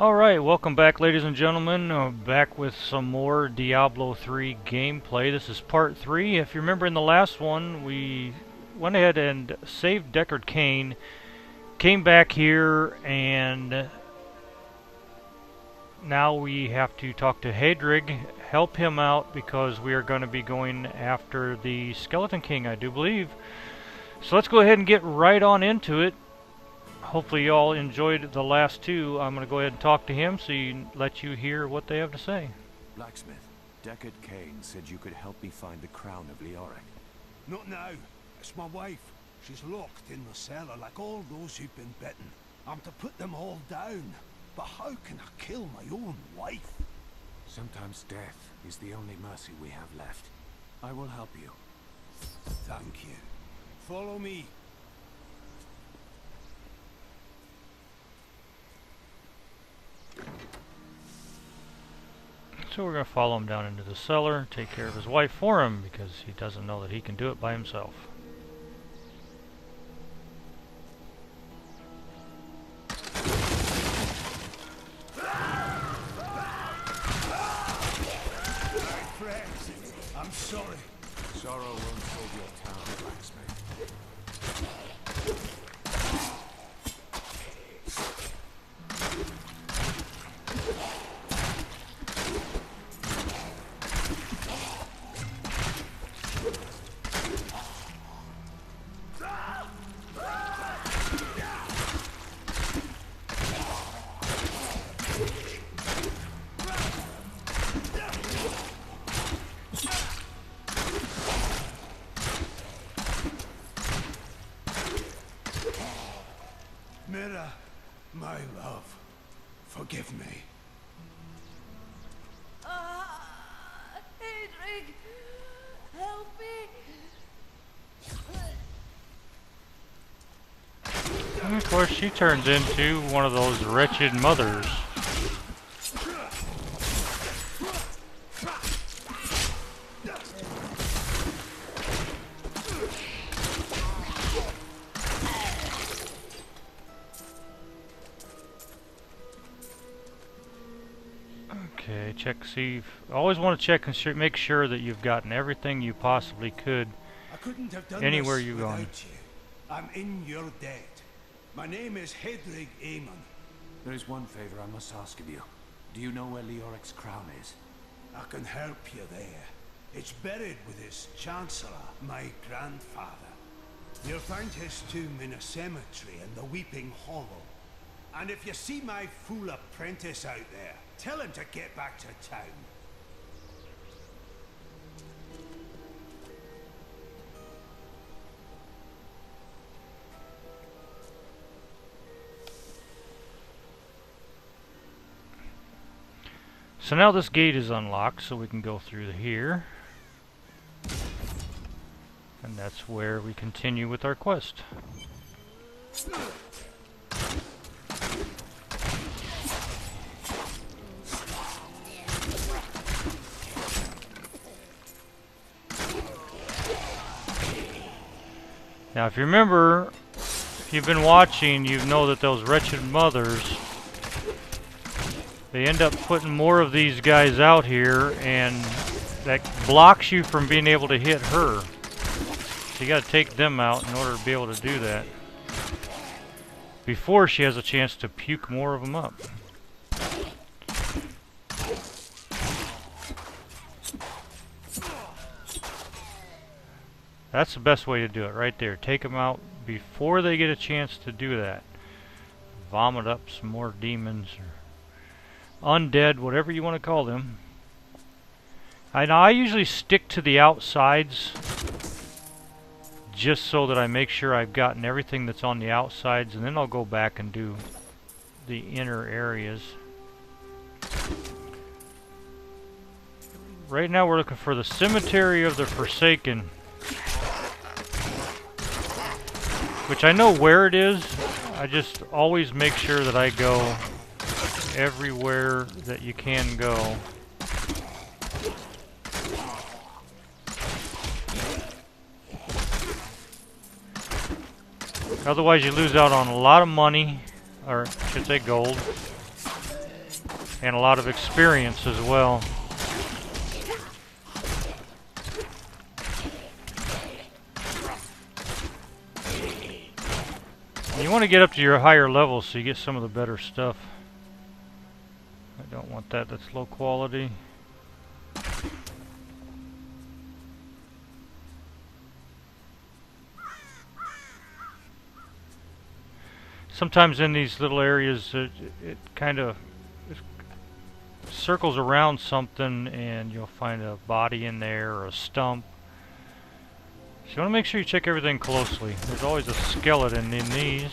Alright, welcome back ladies and gentlemen. Back with some more Diablo 3 gameplay. This is part 3. If you remember in the last one, we went ahead and saved Deckard Cain, came back here, and now we have to talk to Hadrig, help him out because we are going to be going after the Skeleton King, I do believe. So let's go ahead and get right on into it. Hopefully you all enjoyed the last two. I'm going to go ahead and talk to him so let you hear what they have to say. Blacksmith, Deckard Cain said you could help me find the crown of Leoric. Not now. It's my wife. She's locked in the cellar like all those who've been bitten. I'm to put them all down. But how can I kill my own wife? Sometimes death is the only mercy we have left. I will help you. Thank you. Follow me. So we're going to follow him down into the cellar, take care of his wife for him, because he doesn't know that he can do it by himself. Friends, I'm sorry. Sorrow won't save your town, Blacksmith. Mira, my love, forgive me. Hadrig, help me. And of course she turns into one of those wretched mothers. Okay, check, see. Always want to check and make sure that you've gotten everything you possibly could I couldn't have done anywhere this you're without going. you. I'm in your debt. My name is Hadrig Amon. There is one favor I must ask of you. Do you know where Leoric's crown is? I can help you there. It's buried with his chancellor, my grandfather. You'll find his tomb in a cemetery in the Weeping Hollow. And if you see my fool apprentice out there, tell him to get back to town. So now this gate is unlocked, so we can go through here. And that's where we continue with our quest. Now if you remember, if you've been watching, you know that those wretched mothers, they end up putting more of these guys out here, and that blocks you from being able to hit her. So you got to take them out in order to be able to do that before she has a chance to puke more of them up. That's the best way to do it right there. Take them out before they get a chance to do that. Vomit up some more demons or undead, whatever you want to call them. I usually stick to the outsides just so that I make sure I've gotten everything that's on the outsides, and then I'll go back and do the inner areas. Right now we're looking for the Cemetery of the Forsaken, which I know where it is. I just always make sure that I go everywhere that you can go. Otherwise you lose out on a lot of money, or I should say gold. and a lot of experience as well. You want to get up to your higher levels so you get some of the better stuff. I don't want that, that's low quality. Sometimes in these little areas it kind of circles around something and you'll find a body in there or a stump. So you want to make sure you check everything closely. There's always a skeleton in these.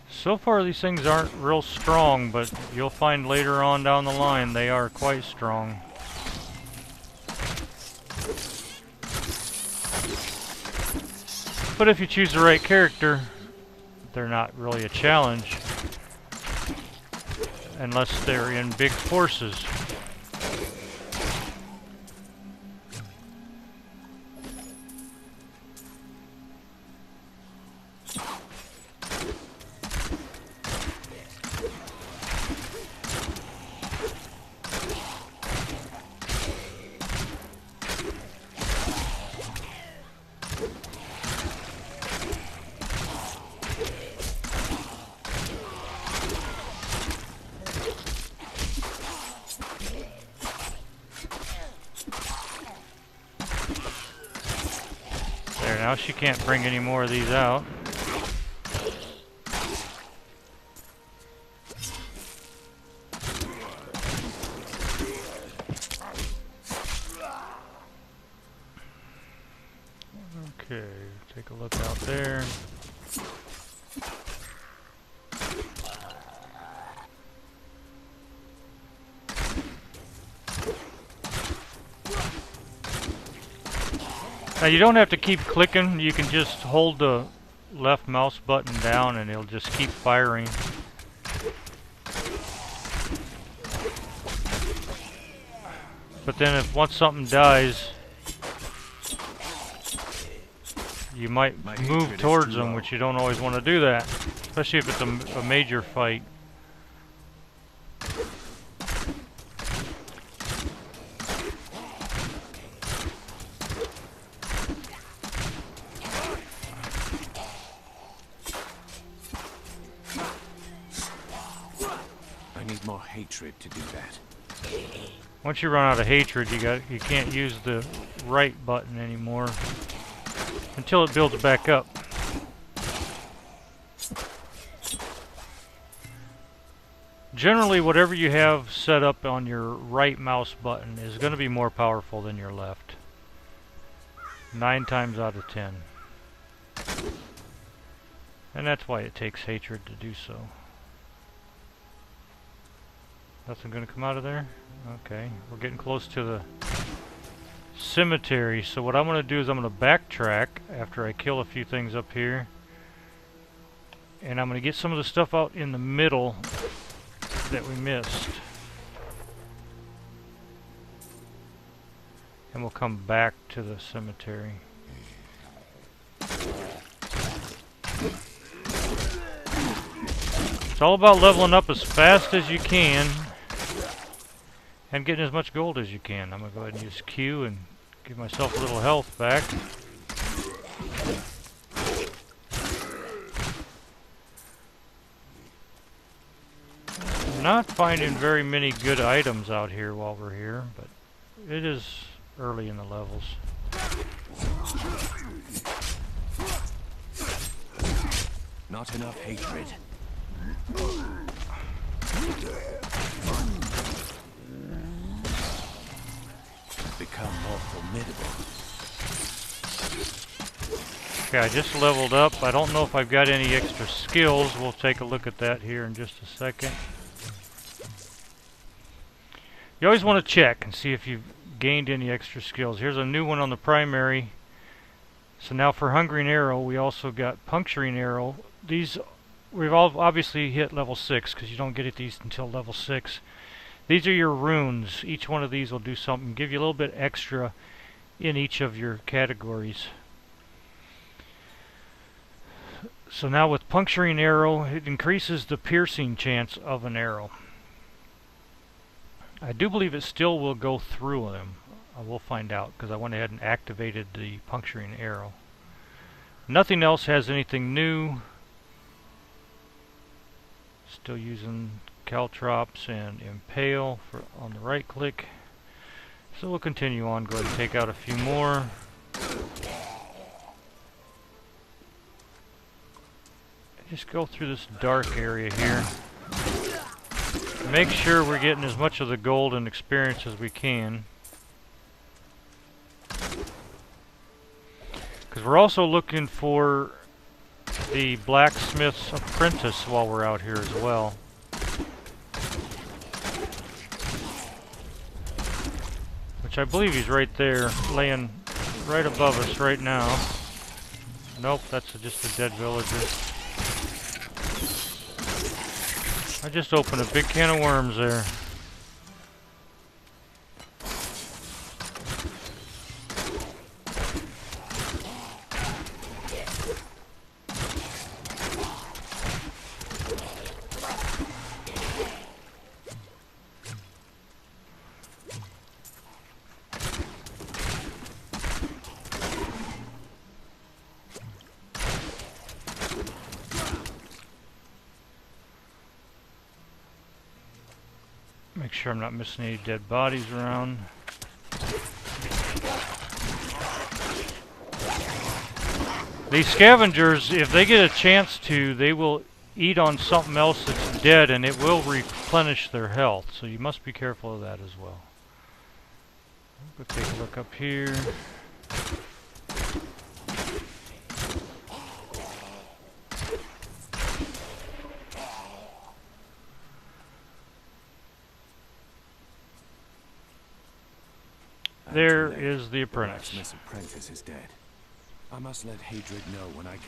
So far these things aren't real strong, but you'll find later on down the line they are quite strong. But if you choose the right character, they're not really a challenge. Unless they're in big forces. Now she can't bring any more of these out. Okay, take a look out there. Now you don't have to keep clicking, you can just hold the left mouse button down and it'll just keep firing. But then if once something dies, you might move towards them, which you don't always want to do that. Especially if it's a major fight. More hatred to do that. Once you run out of hatred, you can't use the right button anymore until it builds back up. Generally, whatever you have set up on your right mouse button is going to be more powerful than your left. 9 times out of 10. And that's why it takes hatred to do so. Nothing gonna come out of there? Okay, we're getting close to the cemetery, so what I'm gonna do is I'm gonna backtrack after I kill a few things up here, and I'm gonna get some of the stuff out in the middle that we missed, and we'll come back to the cemetery. It's all about leveling up as fast as you can and getting as much gold as you can. I'm going to go ahead and use Q and give myself a little health back. I'm not finding very many good items out here while we're here, but it is early in the levels. Not enough hatred. Become more formidable. Okay, I just leveled up. I don't know if I've got any extra skills. We'll take a look at that here in just a second. You always want to check and see if you've gained any extra skills. Here's a new one on the primary. So now for Hungering Arrow, we also got Puncturing Arrow. These we've all obviously hit level 6 because you don't get these until level 6. These are your runes. Each one of these will do something, give you a little bit extra in each of your categories. So now with puncturing arrow, it increases the piercing chance of an arrow. I do believe it still will go through them. I will find out because I went ahead and activated the puncturing arrow. Nothing else has anything new. Still using Caltrops and Impale on the right click. So we'll continue on. Go ahead and take out a few more. Just go through this dark area here. Make sure we're getting as much of the gold and experience as we can. Because we're also looking for the blacksmith's apprentice while we're out here as well. Which I believe he's right there, laying right above us right now. Nope, that's just a dead villager. I just opened a big can of worms there. Make sure I'm not missing any dead bodies around. These scavengers, if they get a chance to, they will eat on something else that's dead and it will replenish their health. So you must be careful of that as well. Go take a look up here. There is the apprentice. Blacksmith's apprentice is dead. I must let Hadrid know when I can.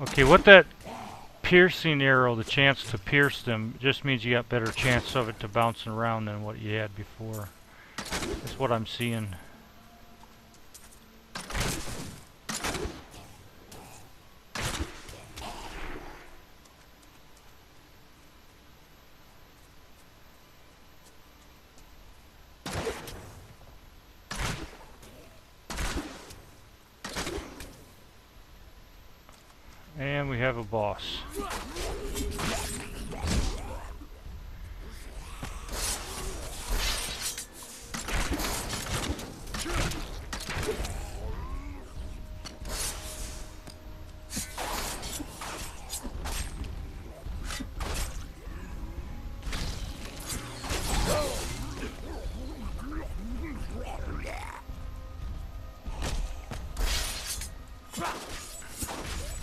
Okay, what that piercing arrow, the chance to pierce them, just means you got better chance of it to bouncing around than what you had before. That's what I'm seeing. And we have a boss.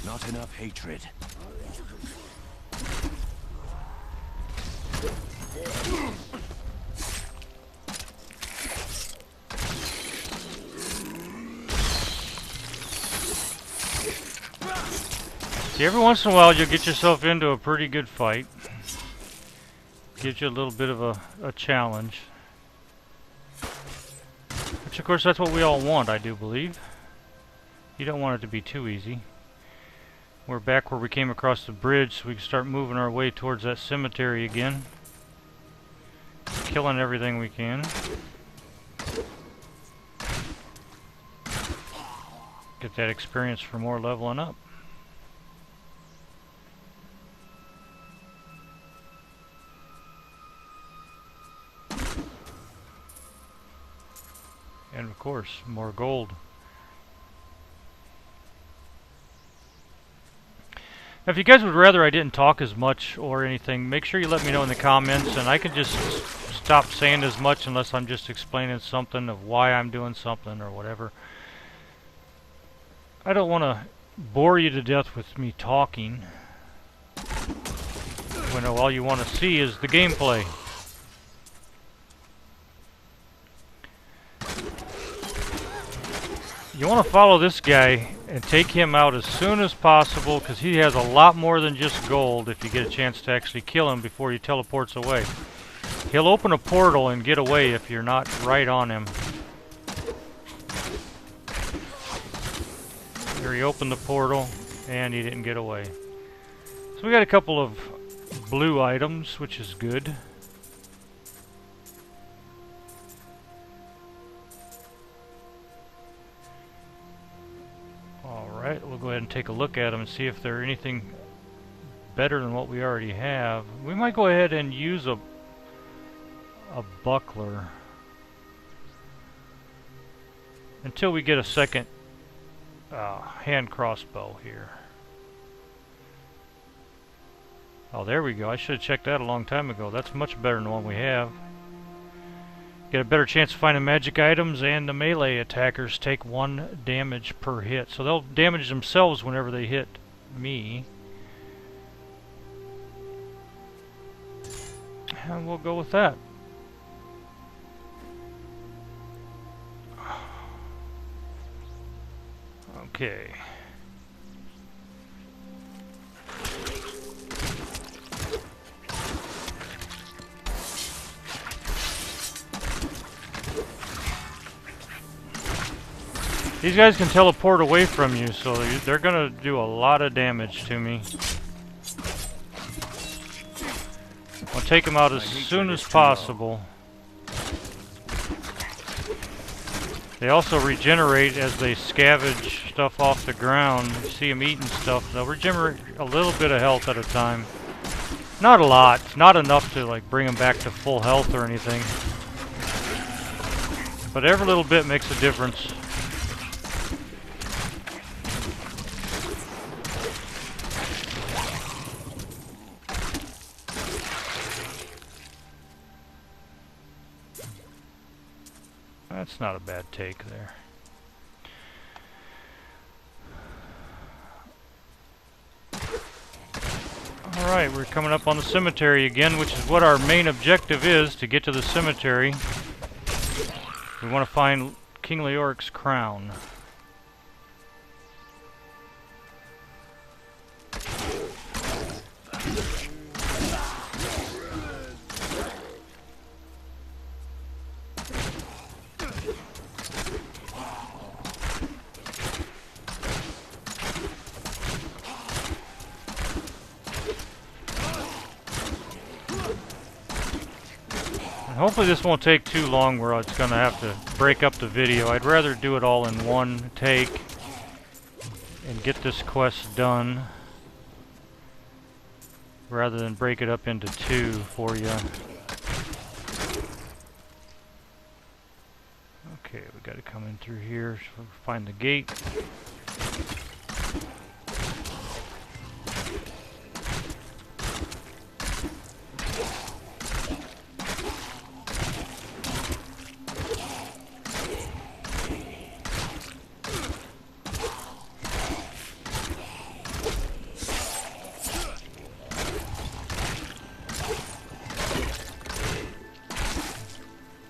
Not enough hatred. See, every once in a while you'll get yourself into a pretty good fight. Gives you a little bit of a challenge. Which of course that's what we all want, I do believe. You don't want it to be too easy. We're back where we came across the bridge, so we can start moving our way towards that cemetery again. Killing everything we can. Get that experience for more leveling up. And of course, more gold. Now, if you guys would rather I didn't talk as much or anything, make sure you let me know in the comments, and I can just stop saying as much unless I'm just explaining something of why I'm doing something or whatever. I don't want to bore you to death with me talking when all you want to see is the gameplay. You want to follow this guy and take him out as soon as possible, because he has a lot more than just gold if you get a chance to actually kill him before he teleports away. He'll open a portal and get away if you're not right on him. Here he opened the portal and he didn't get away. So we got a couple of blue items, which is good. Alright, we'll go ahead and take a look at them and see if they're anything better than what we already have. We might go ahead and use a buckler until we get a second hand crossbow here. Oh, there we go. I should have checked that a long time ago. That's much better than the one we have. Get a better chance of finding magic items, and the melee attackers take 1 damage per hit. So they'll damage themselves whenever they hit me. And we'll go with that. Okay. These guys can teleport away from you, so they're gonna do a lot of damage to me. I'll take them out as soon as possible. They also regenerate as they scavenge stuff off the ground. You see them eating stuff. They'll regenerate a little bit of health at a time. Not a lot. Not enough to like bring them back to full health or anything. But every little bit makes a difference. That's not a bad take there. Alright, we're coming up on the cemetery again, which is what our main objective is, to get to the cemetery. We want to find King Leoric's crown. Hopefully this won't take too long where it's going to have to break up the video. I'd rather do it all in one take and get this quest done rather than break it up into 2 for you. Okay, we got to come in through here, so find the gate.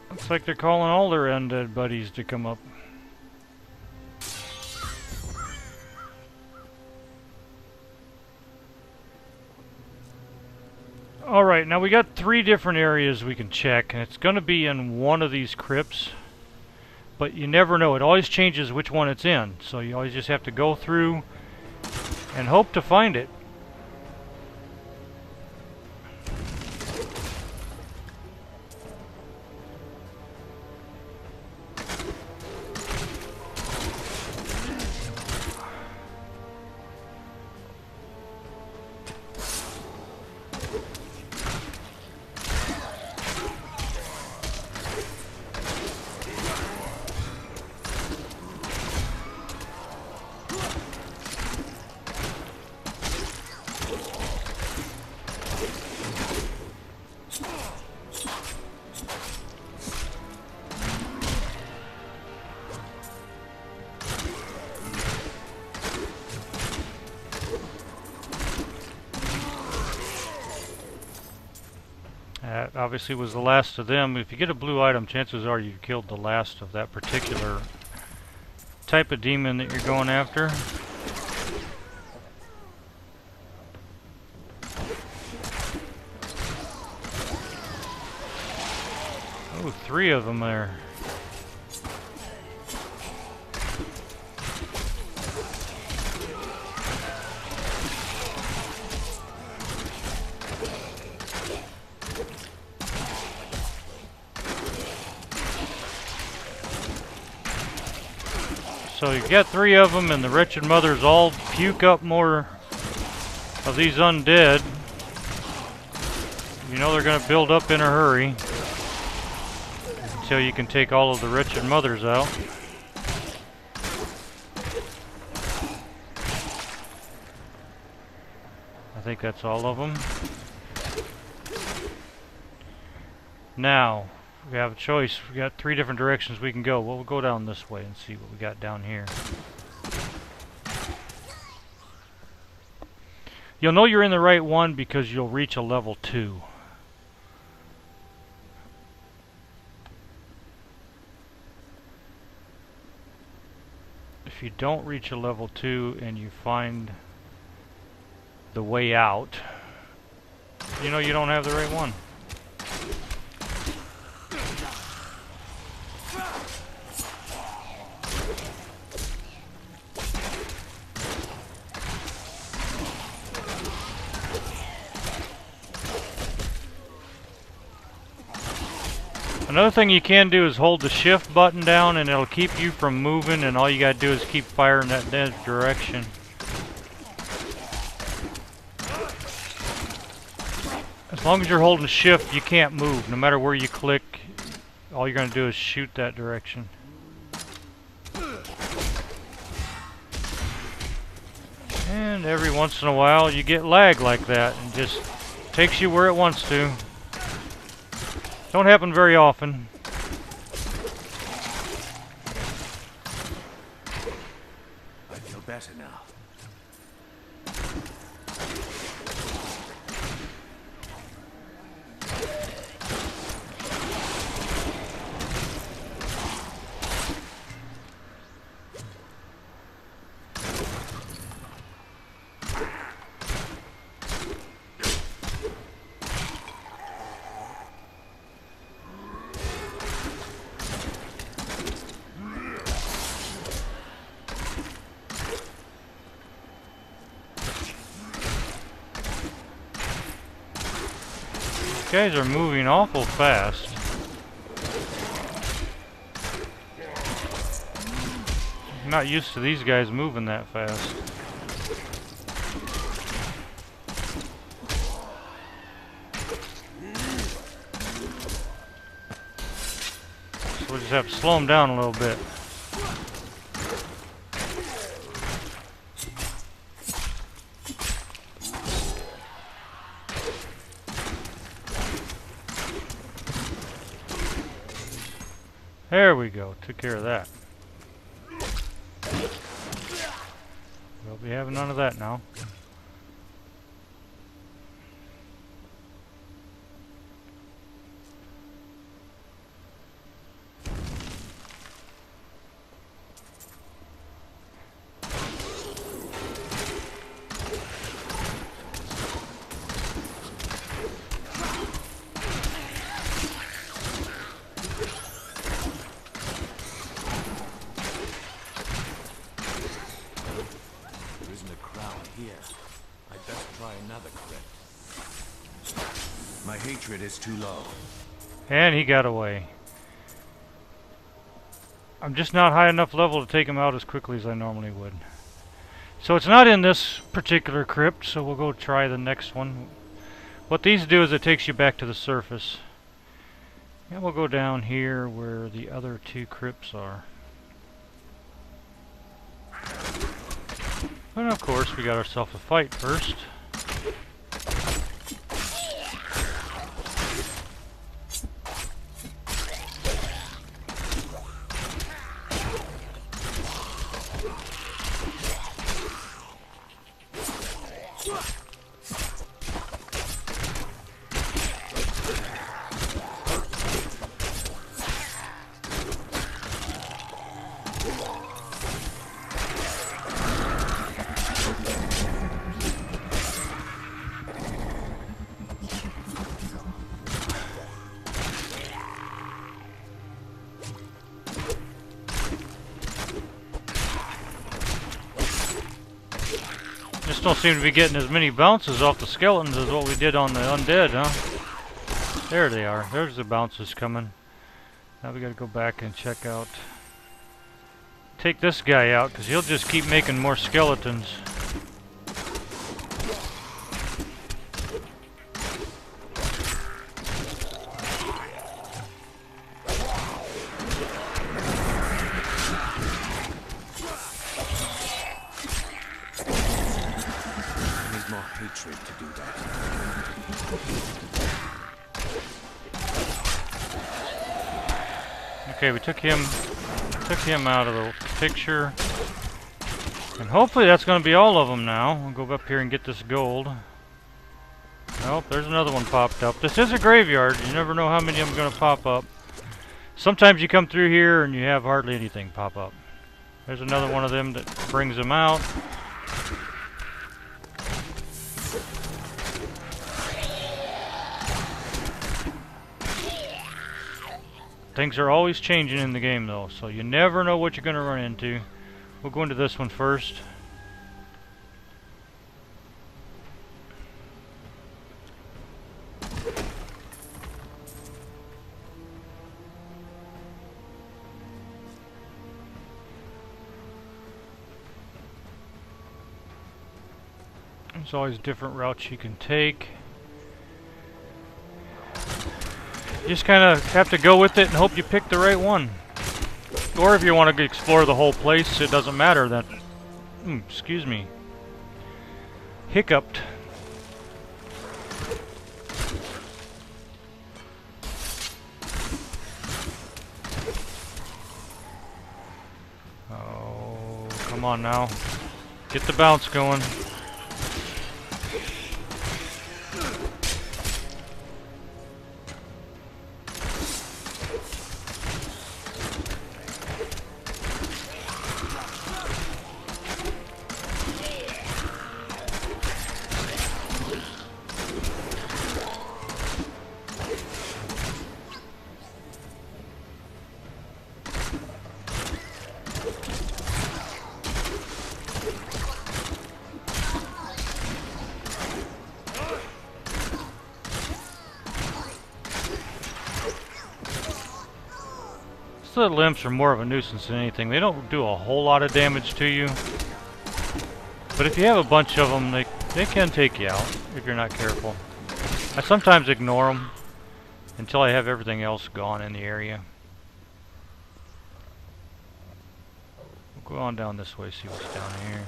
Looks like they're calling all their undead buddies to come up. Alright, now we got 3 different areas we can check, and it's going to be in one of these crypts. But you never know. It always changes which one it's in. So you always just have to go through and hope to find it. obviously was the last of them. If you get a blue item, chances are you killed the last of that particular type of demon that you're going after. Oh, 3 of them there. So you got 3 of them, and the wretched mothers all puke up more of these undead. You know they're going to build up in a hurry until you can take all of the wretched mothers out. I think that's all of them. Now, we have a choice. We got 3 different directions we can go. Well, we'll go down this way and see what we got down here. You'll know you're in the right one because you'll reach a level 2. If you don't reach a level 2 and you find the way out, you know you don't have the right one. Another thing you can do is hold the shift button down and it'll keep you from moving, and all you gotta do is keep firing that dead direction. As long as you're holding shift, you can't move. No matter where you click, all you're gonna do is shoot that direction. And every once in a while you get lag like that and just takes you where it wants to. Don't happen very often. I feel better now. These guys are moving awful fast. I'm not used to these guys moving that fast. So we'll just have to slow them down a little bit. There we go, took care of that. We'll be having none of that now. My hatred is too low. And he got away. I'm just not high enough level to take him out as quickly as I normally would. So it's not in this particular crypt, so we'll go try the next one. What these do is it takes you back to the surface. And we'll go down here where the other 2 crypts are. And of course we got ourselves a fight first. don't seem to be getting as many bounces off the skeletons as what we did on the undead, huh? There they are. There's the bounces coming. Now we gotta go back and check out. Take this guy out, because he'll just keep making more skeletons. Hatred to do that. Okay, we took him out of the picture, and hopefully that's going to be all of them now. We'll go up here and get this gold. Oh, there's another one popped up. This is a graveyard. You never know how many of them are going to pop up. Sometimes you come through here and you have hardly anything pop up. There's another one of them that brings them out. Things are always changing in the game though, so you never know what you're going to run into. We'll go into this one first. There's always different routes you can take. You just kind of have to go with it and hope you pick the right one. Or if you want to explore the whole place, it doesn't matter that... excuse me. Hiccuped. Oh, come on now. Get the bounce going. The limps are more of a nuisance than anything. They don't do a whole lot of damage to you, but if you have a bunch of them, they can take you out if you're not careful. I sometimes ignore them until I have everything else gone in the area. We'll go on down this way, see what's down here.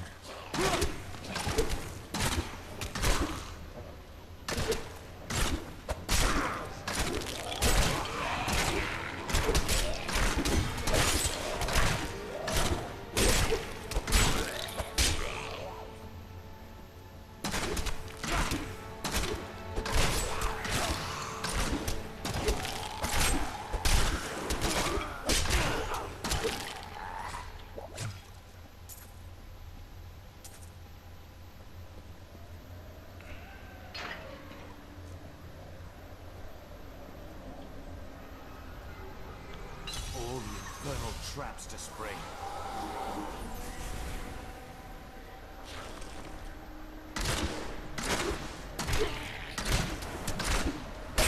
Traps to spring.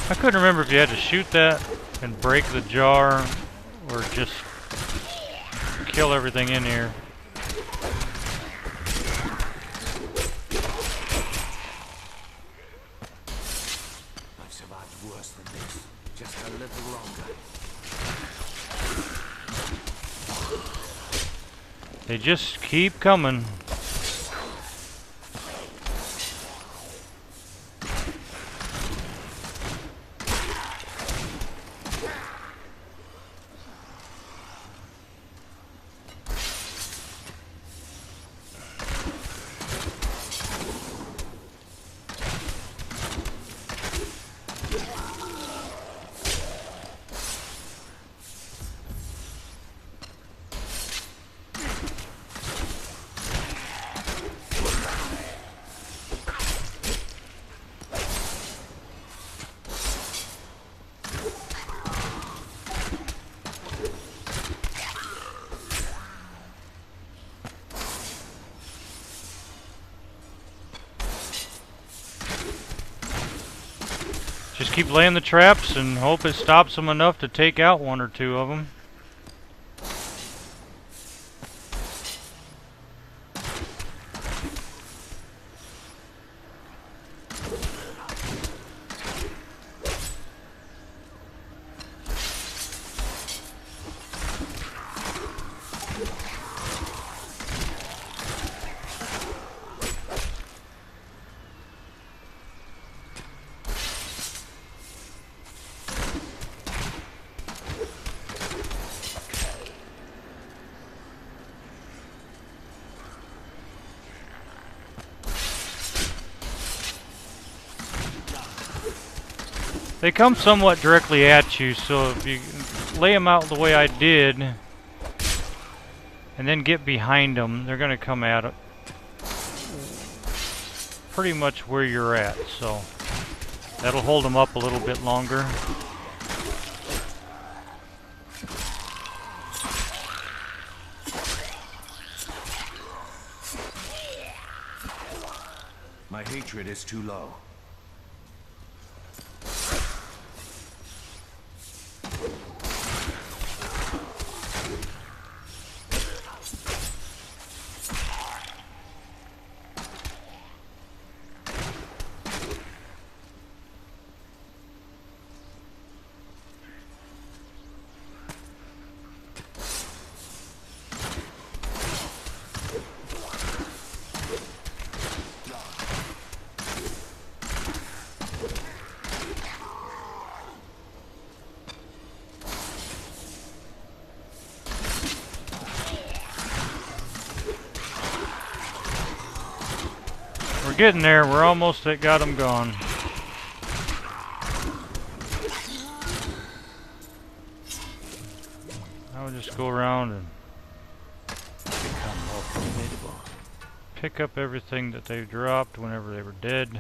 I couldn't remember if you had to shoot that and break the jar or just kill everything in here. I've survived worse than this. Just a little longer. They just keep coming. Just keep laying the traps and hope it stops them enough to take out one or two of them. They come somewhat directly at you, so if you lay them out the way I did, and then get behind them, they're going to come at it pretty much where you're at, so that'll hold them up a little bit longer. My hatred is too low. We're getting there. We're almost got them gone. I would just go around and pick up everything that they dropped whenever they were dead.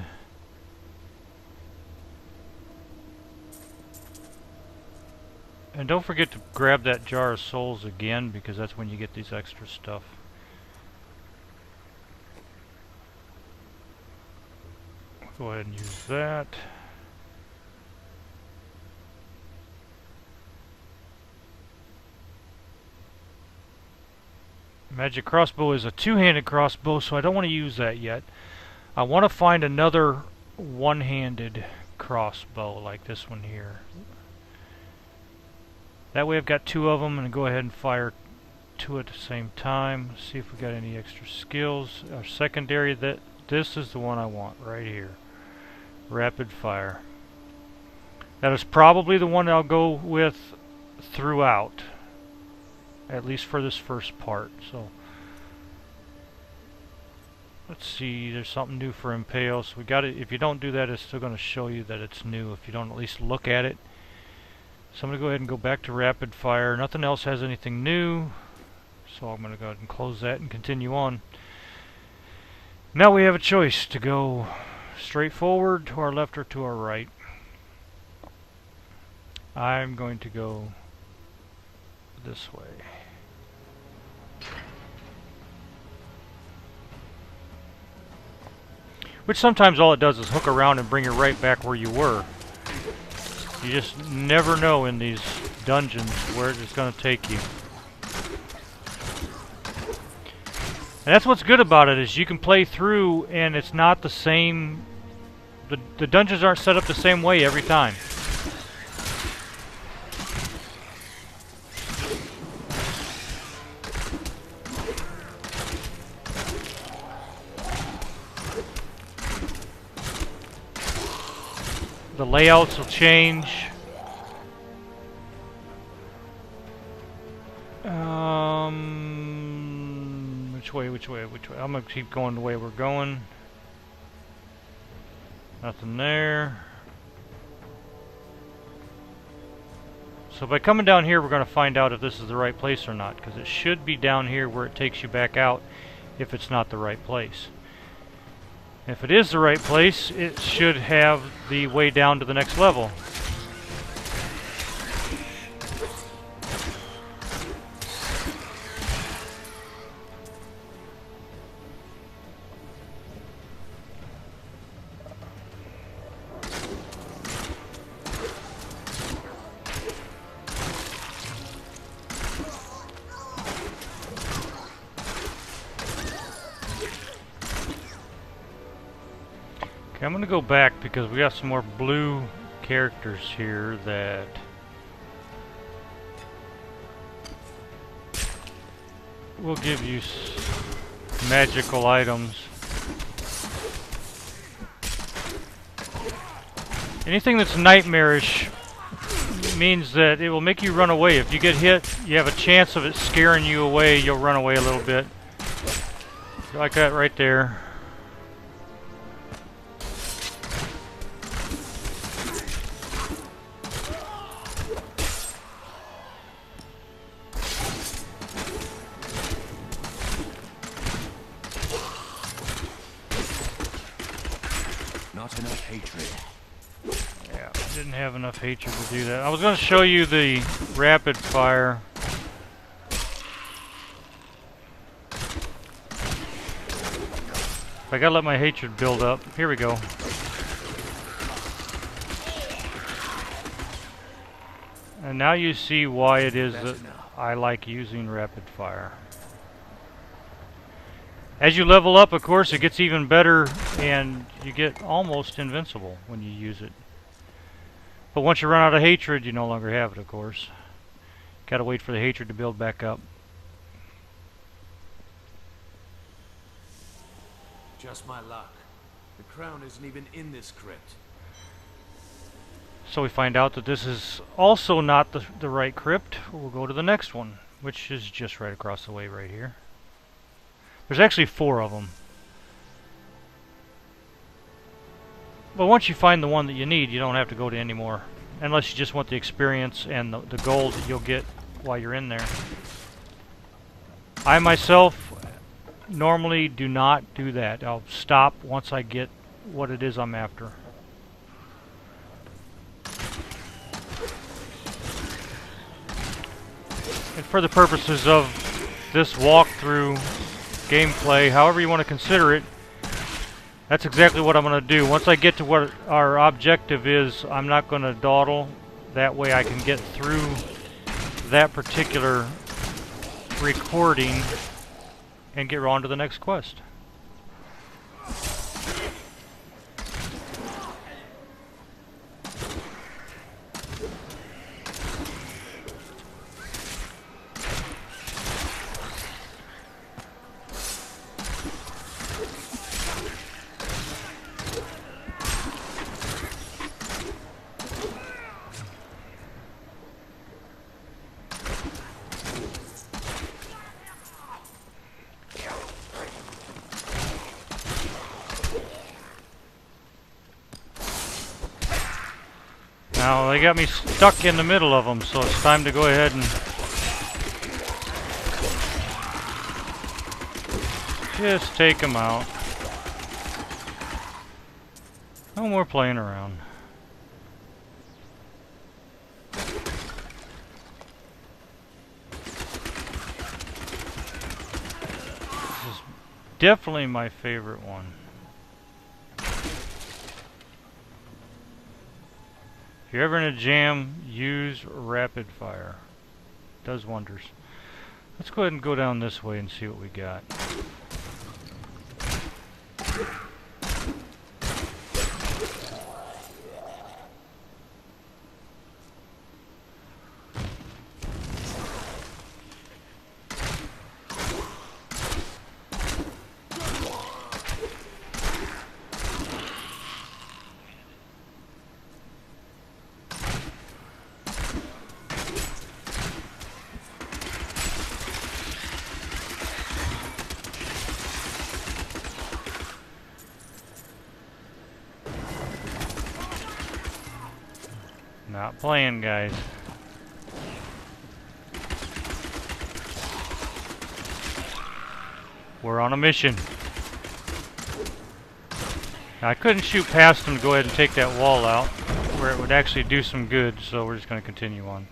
And don't forget to grab that jar of souls again, because that's when you get these extra stuff. Go ahead and use that. Magic crossbow is a two-handed crossbow, so I don't want to use that yet. I want to find another one-handed crossbow like this one here. That way I've got two of them, and go ahead and fire two at the same time. See if we got any extra skills. Our secondary, this is the one I want right here. Rapid fire. That is probably the one I'll go with throughout, at least for this first part. So let's see, there's something new for Impale, so we got it. If you don't do that, it's still going to show you that it's new if you don't at least look at it. So I'm going to go ahead and go back to rapid fire. Nothing else has anything new, so I'm going to go ahead and close that and continue on. Now we have a choice to go straight forward, to our left, or to our right. I'm going to go this way. Which sometimes all it does is hook around and bring you right back where you were. You just never know in these dungeons where it's going to take you. And that's what's good about it, is you can play through and it's not the same. The dungeons aren't set up the same way every time. The layouts will change. Which way? I'm gonna keep going the way we're going. Nothing there. So by coming down here, we're gonna find out if this is the right place or not, because it should be down here where it takes you back out if it's not the right place. If it is the right place, it should have the way down to the next level. Okay, I'm gonna go back because we got some more blue characters here that will give you magical items. Anything that's nightmarish means that it will make you run away. If you get hit, you have a chance of it scaring you away. You'll run away a little bit. Like that right there. Not enough hatred. Yeah, I didn't have enough hatred to do that. I was going to show you the rapid fire. I gotta let my hatred build up. Here we go. And now you see why it is that I like using rapid fire. As you level up, of course, it gets even better and you get almost invincible when you use it. But once you run out of hatred, you no longer have it, of course. Gotta wait for the hatred to build back up. Just my luck. The crown isn't even in this crypt. So we find out that this is also not the right crypt. We'll go to the next one, which is just right across the way right here. There's actually 4 of them. But once you find the one that you need, you don't have to go to any more. Unless you just want the experience and the gold that you'll get while you're in there. I myself normally do not do that. I'll stop once I get what it is I'm after. And for the purposes of this walkthrough gameplay, however you want to consider it, that's exactly what I'm going to do. Once I get to what our objective is, I'm not going to dawdle. That way I can get through that particular recording and get on to the next quest. Now they got me stuck in the middle of them, so it's time to go ahead and just take them out. No more playing around. This is definitely my favorite one. If you're ever in a jam, use rapid fire. It does wonders. Let's go ahead and go down this way and see what we got. Not playing, guys. We're on a mission. Now, I couldn't shoot past them to go ahead and take that wall out, where it would actually do some good, so we're just going to continue on.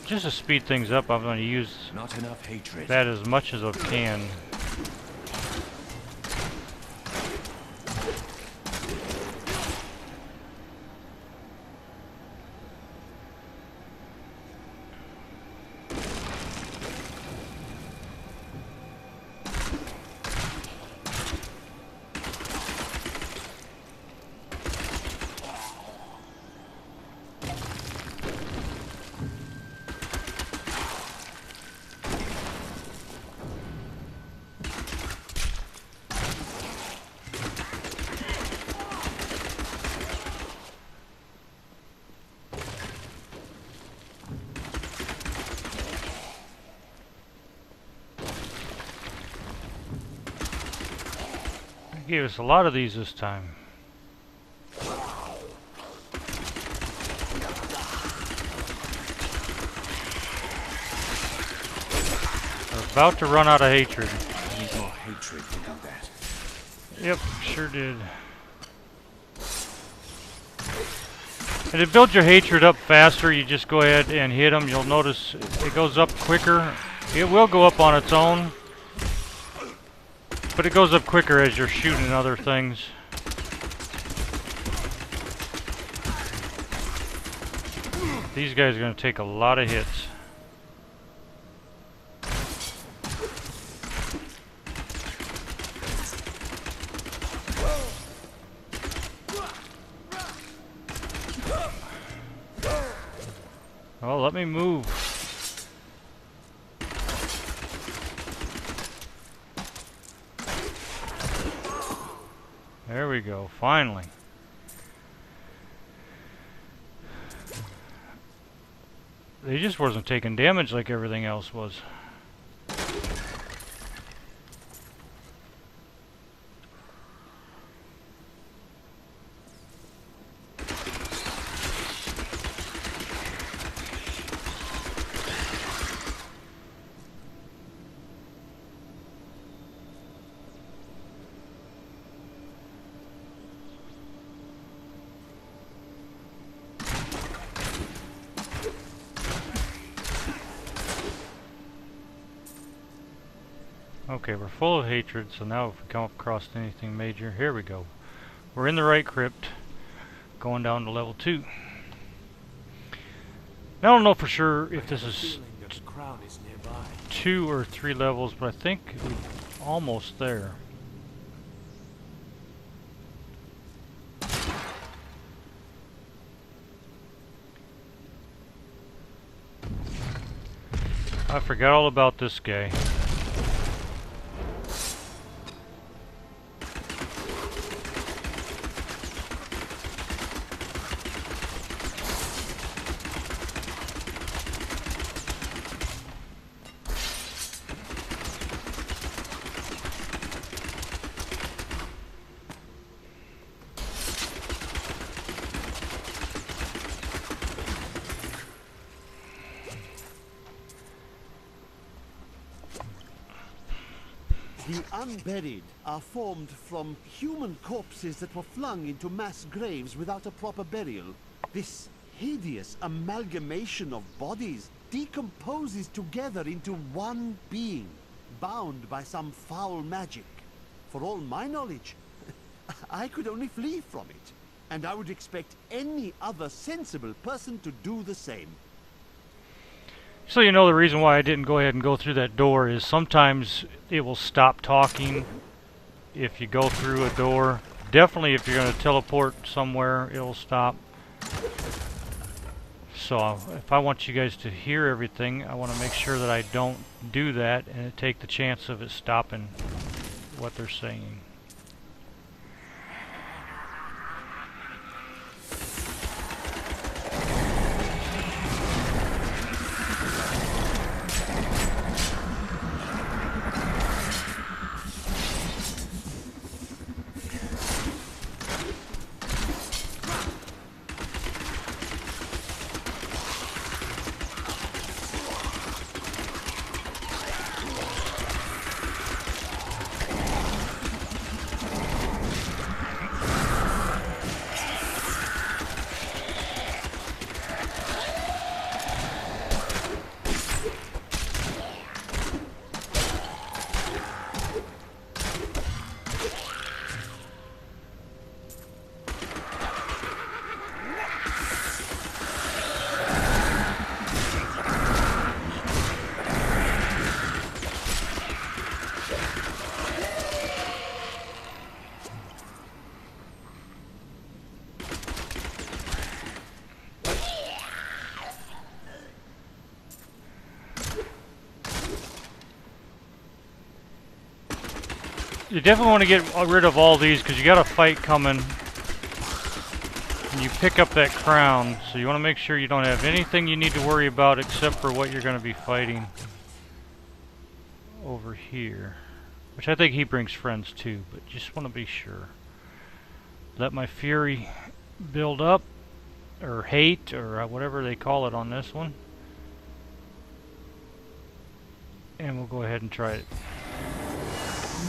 Just to speed things up, I'm going to use Not enough hatred. that as much as I can. gave us a lot of these this time. We're about to run out of hatred. I need more hatred to do that. Yep, sure did. And to build your hatred up faster, you just go ahead and hit them. You'll notice it goes up quicker. It will go up on its own, but it goes up quicker as you're shooting other things. These guys are going to take a lot of hits. Well, let me move. There we go, finally. They just wasn't taking damage like everything else was. Okay, we're full of hatred, so now if we come across anything major, here we go. We're in the right crypt, going down to level 2. Now, I don't know for sure if this is 2 or 3 levels, but I think we're almost there. I forgot all about this guy. The unburied are formed from human corpses that were flung into mass graves without a proper burial. This hideous amalgamation of bodies decomposes together into one being, bound by some foul magic. For all my knowledge, I could only flee from it, and I would expect any other sensible person to do the same. So you know the reason why I didn't go ahead and go through that door is sometimes it will stop talking if you go through a door. Definitely if you're going to teleport somewhere, it'll stop. So if I want you guys to hear everything, I want to make sure that I don't do that and take the chance of it stopping what they're saying. You definitely want to get rid of all these because you got a fight coming. And you pick up that crown, so you want to make sure you don't have anything you need to worry about except for what you're going to be fighting over here. which I think he brings friends too, but just want to be sure. Let my fury build up, or hate, or whatever they call it on this one. And we'll go ahead and try it.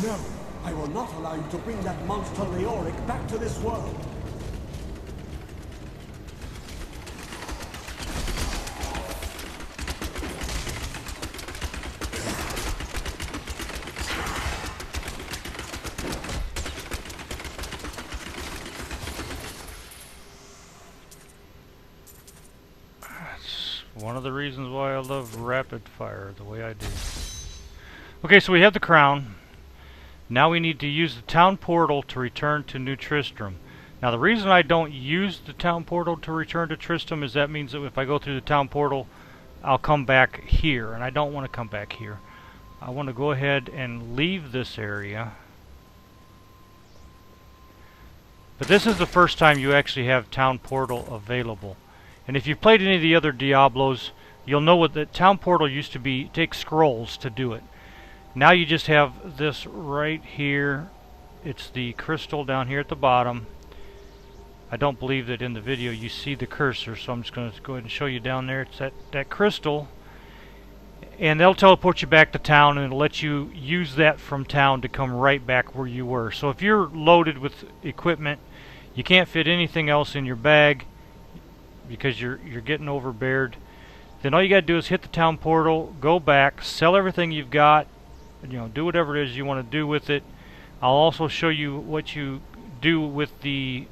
No, I will not allow you to bring that monster Leoric back to this world. One of the reasons why I love rapid fire the way I do. Okay, so we have the crown. Now we need to use the town portal to return to New Tristram. Now the reason I don't use the town portal to return to Tristram is that means that if I go through the town portal, I'll come back here, and I don't want to come back here. I want to go ahead and leave this area. But this is the first time you actually have town portal available. And if you've played any of the other Diablos, you'll know what the town portal used to be. Take scrolls to do it. Now you just have this right here. It's the crystal down here at the bottom. I don't believe that in the video you see the cursor, so I'm just going to go ahead and show you down there. It's that crystal. And they'll teleport you back to town, and it'll let you use that from town to come right back where you were. So if you're loaded with equipment, you can't fit anything else in your bag because you're getting overbeared, then all you got to do is hit the town portal, go back, sell everything you've got, do whatever it is you want to do with it. I'll also show you what you do with the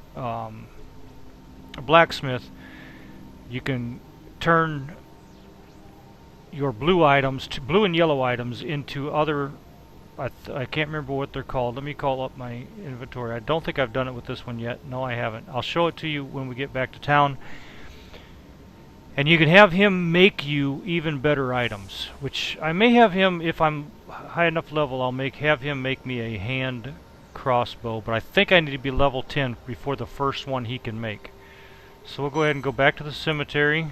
blacksmith. You can turn your blue items, blue and yellow items, into other, I can't remember what they're called. Let me call up my inventory. I don't think I've done it with this one yet. No, I haven't. I'll show it to you when we get back to town. And you can have him make you even better items, which I may have him, if I'm high enough level, I'll have him make me a hand crossbow, but I think I need to be level 10 before the first one he can make. So we'll go ahead and go back to the cemetery.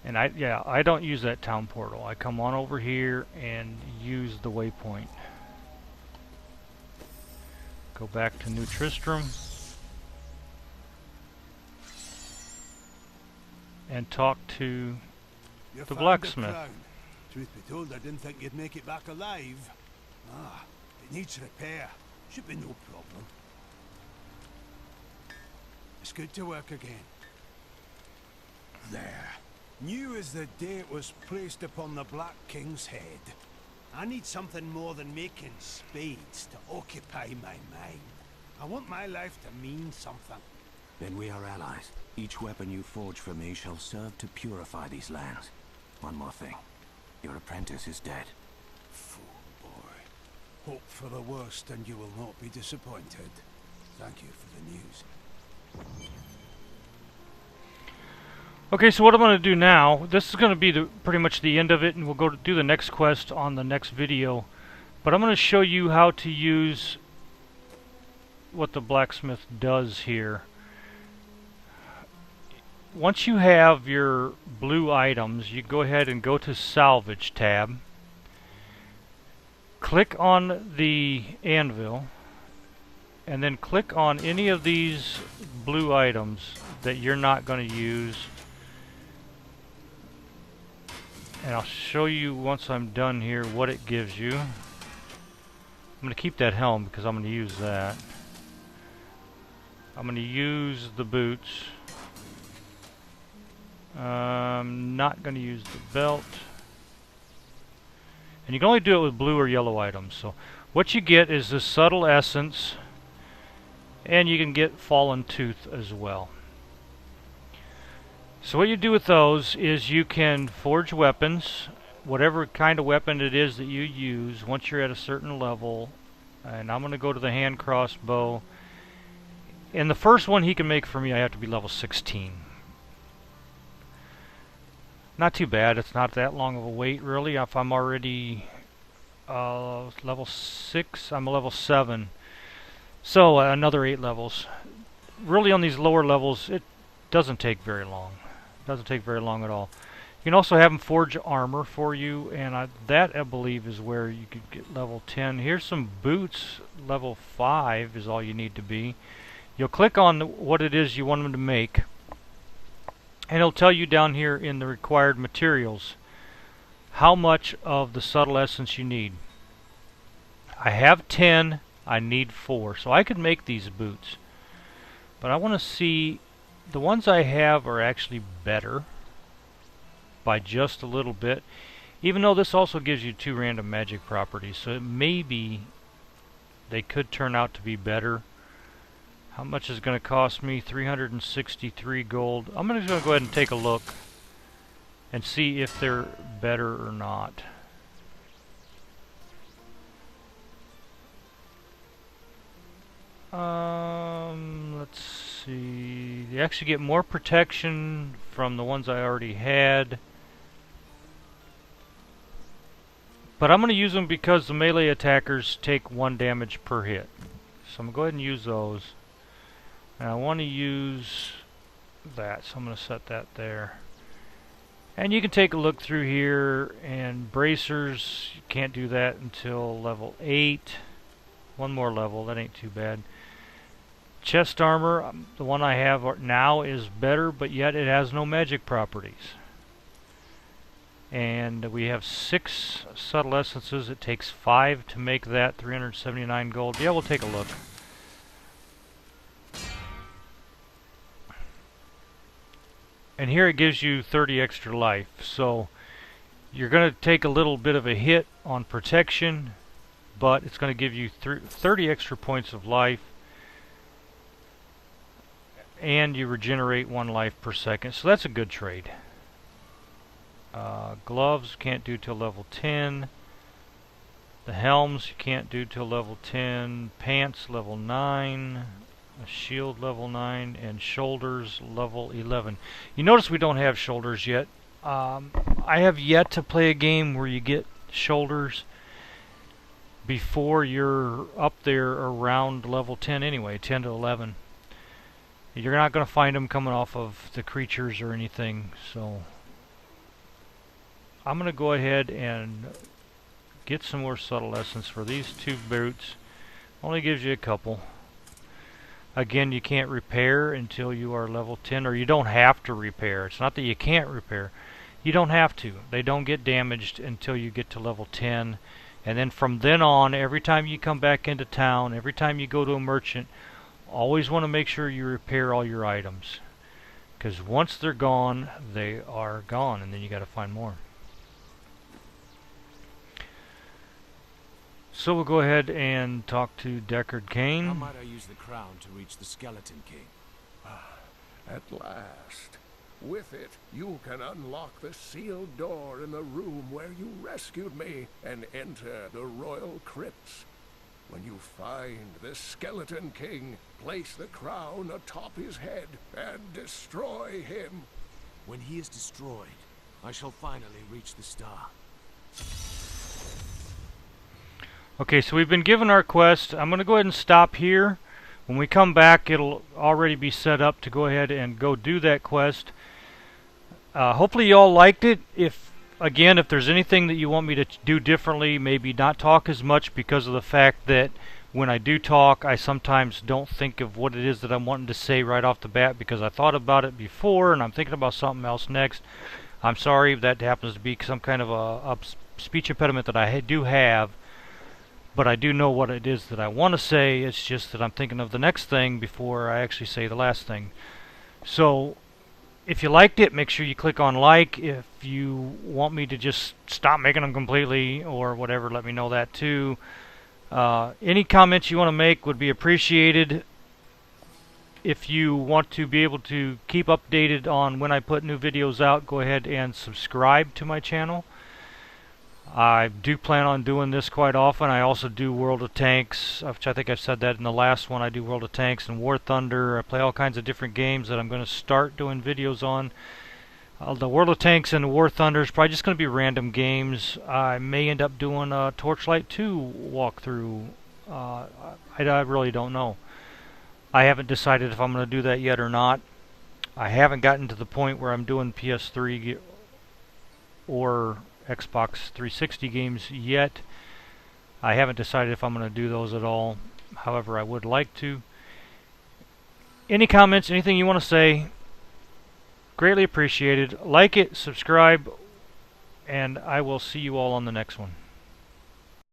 And I don't use that town portal. I come on over here and use the waypoint. Go back to New Tristram and talk to the blacksmith. Truth be told, I didn't think you'd make it back alive. It needs repair. Should be no problem. It's good to work again. There. New as the day it was placed upon the Black King's head. I need something more than making spades to occupy my mind. I want my life to mean something. Then we are allies. Each weapon you forge for me shall serve to purify these lands. One more thing. Your apprentice is dead. Fool boy. Hope for the worst and you will not be disappointed. Thank you for the news. Okay, so what I'm going to do now, this is going to be pretty much the end of it, and we'll go to do the next quest on the next video. But I'm going to show you how to use what the blacksmith does here. Once you have your blue items, you go ahead and go to Salvage tab. Click on the anvil, and then click on any of these blue items that you're not going to use. And I'll show you once I'm done here what it gives you. I'm going to keep that helm because I'm going to use that. I'm going to use the boots. I'm not going to use the belt. And you can only do it with blue or yellow items. So what you get is the subtle essence, and you can get fallen tooth as well. So what you do with those is you can forge weapons, whatever kind of weapon it is that you use once you're at a certain level. And I'm going to go to the hand crossbow. And the first one he can make for me, I have to be level 16. Not too bad. It's not that long of a wait, really. If I'm already level 6, I'm a level 7. So another 8 levels. Really on these lower levels, it doesn't take very long. Doesn't take very long at all. You can also have them forge armor for you, and that I believe is where you could get level 10. Here's some boots. Level 5 is all you need to be. You'll click on what it is you want them to make, and it'll tell you down here in the required materials how much of the subtle essence you need. I have 10, I need 4, so I could make these boots. But I want to see, the ones I have are actually better by just a little bit, even though this also gives you 2 random magic properties, so maybe they could turn out to be better. How much is it going to cost me? 363 gold. I'm just going to go ahead and take a look and see if they're better or not. Let's see. You actually get more protection from the ones I already had. But I'm going to use them because the melee attackers take 1 damage per hit. So I'm going to go ahead and use those. And I want to use that, so I'm going to set that there. And you can take a look through here, and bracers, you can't do that until level 8. 1 more level, that ain't too bad. Chest armor, the one I have now is better, but yet it has no magic properties. And we have 6 subtle essences. It takes 5 to make that, 379 gold. Yeah, we'll take a look. And here it gives you 30 extra life. So you're going to take a little bit of a hit on protection, but it's going to give you 30 extra points of life. And you regenerate 1 life per second. So that's a good trade. Gloves can't do till level 10. The helms you can't do till level 10. Pants level 9. A shield level 9, and shoulders level 11. You notice we don't have shoulders yet. I have yet to play a game where you get shoulders before you're up there around level 10 anyway, 10 to 11. You're not going to find them coming off of the creatures or anything, so I'm going to go ahead and get some more subtle essence for these 2 boots. Only gives you a couple. Again, you can't repair until you are level 10, or you don't have to repair. It's not that you can't repair. You don't have to. They don't get damaged until you get to level 10. And then from then on, every time you come back into town, every time you go to a merchant, always want to make sure you repair all your items. Because once they're gone, they are gone, and then you got to find more. So we'll go ahead and talk to Deckard Cain. How might I use the crown to reach the Skeleton King? At last. With it, you can unlock the sealed door in the room where you rescued me and enter the royal crypts. When you find the Skeleton King, place the crown atop his head and destroy him. When he is destroyed, I shall finally reach the star. Okay, so we've been given our quest. I'm going to go ahead and stop here. When we come back, it'll already be set up to go ahead and go do that quest. Hopefully you all liked it. If there's anything that you want me to do differently, maybe not talk as much, because of the fact that when I do talk, I sometimes don't think of what it is that I'm wanting to say right off the bat, because I thought about it before and I'm thinking about something else next. I'm sorry if that happens to be some kind of a speech impediment that I do have. But I do know what it is that I want to say. It's just that I'm thinking of the next thing before I actually say the last thing. So, if you liked it, make sure you click on like. If you want me to just stop making them completely or whatever, let me know that too. Any comments you want to make would be appreciated. If you want to be able to keep updated on when I put new videos out, go ahead and subscribe to my channel. I do plan on doing this quite often. I also do World of Tanks, which I think I've said that in the last one. I do World of Tanks and War Thunder. I play all kinds of different games that I'm going to start doing videos on. The World of Tanks and the War Thunder is probably just going to be random games. I may end up doing a Torchlight 2 walkthrough. I really don't know. I haven't decided if I'm going to do that yet or not. I haven't gotten to the point where I'm doing PS3 or Xbox 360 games yet. I haven't decided if I'm going to do those at all. However, I would like to. Any comments, anything you want to say, greatly appreciated. Like it, subscribe, and I will see you all on the next one.